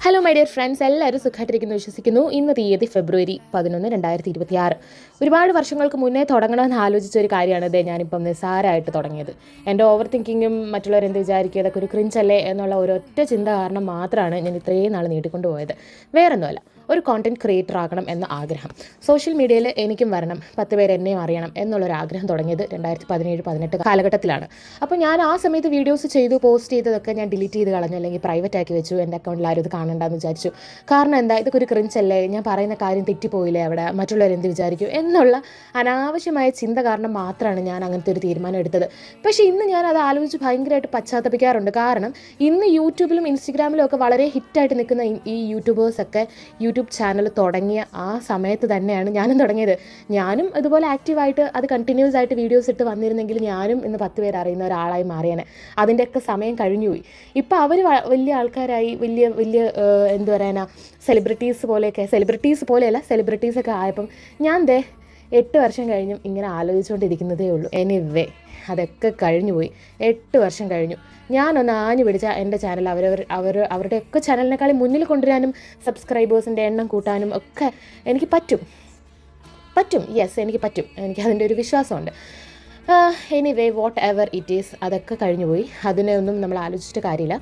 Hello my dear friends, എല്ലാവരും സുഖമായിട്ടിരിക്കുന്നു വിശ്വസിക്കുന്നു. ഇന്ന് തീയതി February 11, 2026. ഒരുപാട് വർഷങ്ങൾക്ക് മുന്നേ തുടങ്ങണമെന്ന് ആലോചിച്ച ഒരു കാര്യമാണ് ഇത് ഞാനിപ്പം നിസ്സാരമായിട്ട് തുടങ്ങിയത്. എൻ്റെ ഓവർ തിങ്കിങ്ങും മറ്റുള്ളവരെന്ത് വിചാരിക്കുക, അതൊക്കെ ഒരു ക്രിഞ്ചല്ലേ എന്നുള്ള ഒരൊറ്റ ചിന്ത കാരണം മാത്രമാണ് ഞാൻ ഇത്രയും നാൾ നീട്ടിക്കൊണ്ട് പോയത്. വേറൊന്നുമല്ല, ഒരു കോണ്ടൻറ്റ് ക്രിയേറ്റർ ആകണം എന്ന ആഗ്രഹം. സോഷ്യൽ മീഡിയയിൽ എനിക്കും വരണം, 10 പേര് എന്നെയും അറിയണം എന്നുള്ളൊരാഗ്രഹം തുടങ്ങിയത് 2017-18 കാലഘട്ടത്തിലാണ്. അപ്പോൾ ഞാൻ ആ സമയത്ത് വീഡിയോസ് ചെയ്തു, പോസ്റ്റ് ചെയ്തതൊക്കെ ഞാൻ ഡിലീറ്റ് ചെയ്ത് കളഞ്ഞു, അല്ലെങ്കിൽ പ്രൈവറ്റ് ആക്കി വെച്ചു. എൻ്റെ അക്കൗണ്ടിൽ ആരും ഇത് കാണണ്ടെന്ന് വിചാരിച്ചു. കാരണം എന്താ, ഇതൊക്കെ ഒരു ക്രിഞ്ചല്ലേ, ഞാൻ പറയുന്ന കാര്യം തെറ്റിപ്പോയില്ലേ അവിടെ, മറ്റുള്ളവരെന്ത് വിചാരിക്കും എന്നുള്ള അനാവശ്യമായ ചിന്ത കാരണം മാത്രമാണ് ഞാൻ അങ്ങനത്തെ ഒരു തീരുമാനം എടുത്തത്. പക്ഷേ ഇന്ന് ഞാൻ അത് ആലോചിച്ച് ഭയങ്കരമായിട്ട് പശ്ചാത്തപിക്കാറുണ്ട്. കാരണം ഇന്ന് യൂട്യൂബിലും ഇൻസ്റ്റഗ്രാമിലും ഒക്കെ വളരെ ഹിറ്റായിട്ട് നിൽക്കുന്ന ഈ യൂട്യൂബേഴ്സൊക്കെ യൂട്യൂബ് ചാനൽ തുടങ്ങിയ ആ സമയത്ത് തന്നെയാണ് ഞാനും തുടങ്ങിയത്. ഞാനും ഇതുപോലെ ആക്റ്റീവായിട്ട് അത് കണ്ടിന്യൂസ് ആയിട്ട് വീഡിയോസ് ഇട്ട് വന്നിരുന്നെങ്കിൽ ഞാനും ഇന്ന് 10 പേര് അറിയുന്ന ഒരാളായി മാറിയാണ്. അതിൻ്റെയൊക്കെ സമയം കഴിഞ്ഞുപോയി. ഇപ്പോൾ അവർ വലിയ ആൾക്കാരായി, വലിയ വലിയ എന്തു പറയാനാ, സെലിബ്രിറ്റീസൊക്കെ ആയപ്പം ഞാൻ 8 വർഷം കഴിഞ്ഞും ഇങ്ങനെ ആലോചിച്ചുകൊണ്ടിരിക്കുന്നതേ ഉള്ളൂ. എനിവേ, അതൊക്കെ കഴിഞ്ഞു പോയി. 8 വർഷം കഴിഞ്ഞു. ഞാനൊന്ന് ആഞ്ഞു പിടിച്ചാൽ എൻ്റെ ചാനൽ അവരുടെയൊക്കെ ചാനലിനേക്കാളും മുന്നിൽ കൊണ്ടുവരാനും സബ്സ്ക്രൈബേഴ്സിൻ്റെ എണ്ണം കൂട്ടാനും ഒക്കെ എനിക്ക് പറ്റും. യെസ്, എനിക്ക് പറ്റും. എനിക്കതിൻ്റെ ഒരു വിശ്വാസമുണ്ട്. Anyway, what ever it is, അതൊക്കെ കഴിഞ്ഞു പോയി. അതിനെ ഒന്നും നമ്മൾ ആലോചിച്ചിട്ട് കാര്യമില്ല.